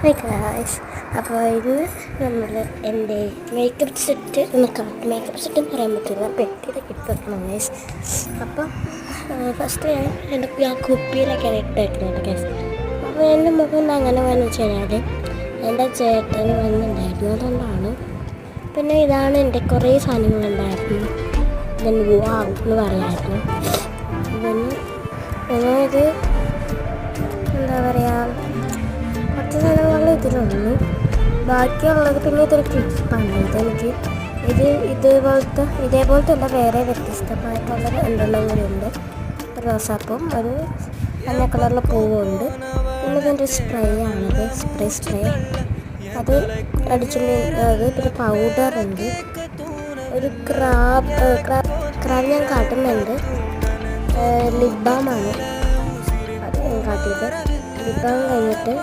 Hi guys, അപ്പോൾ ഇത് നമ്മൾ എൻ്റെ മേക്കപ്പ് സെറ്റ് മേക്കപ്പ് സെറ്റ് എന്ന് പറയാൻ പറ്റില്ല, പെട്ടിയിൽ കിട്ടുന്നു ഗൈസ്. അപ്പം ഫസ്റ്റ് ഞാൻ കുപ്പിയിലൊക്കെയാണ് ഇട്ട് വെക്കുന്നത് ഗൈസ്. അപ്പോൾ എൻ്റെ മുഖം അങ്ങനെ വന്നു വെച്ച് കഴിഞ്ഞാൽ എൻ്റെ ചേട്ടൻ വന്നിട്ടുണ്ടായിരുന്നു, അതുകൊണ്ടാണ്. പിന്നെ ഇതാണ് എൻ്റെ കുറേ സാധനങ്ങളുണ്ടായിരുന്നു, ഞാൻ വാവ് എന്ന് പറയായിരുന്നു. പിന്നെ ഇത് എന്താ പറയുക, കുറച്ച് സാധനങ്ങൾ ഇതിലുള്ളൂ, ബാക്കിയുള്ളത് പിന്നെ ഇതൊരു ക്ലിപ്പാണ്. ഇതെനിക്ക് ഇതേപോലത്തെ അല്ല, വേറെ വ്യത്യസ്തമായിട്ടുള്ള രണ്ടെണ്ണം കൂടി ഉണ്ട്. റോസാപ്പും ഒരു മഞ്ഞ കളറിലെ പൂവുണ്ട്. പിന്നെ ഇതിൻ്റെ സ്പ്രേ ആണിത്, സ്പ്രേ അത് അടിച്ചിട്ട്. പിന്നെ പൗഡർ ഉണ്ട്, ഒരു ക്രാബ് ഞാൻ കാട്ടുന്നുണ്ട്. ലിപ് ബാമാണ് അത് ഞാൻ കാട്ടിയത്. ലിപ് ബാം കഴിഞ്ഞിട്ട്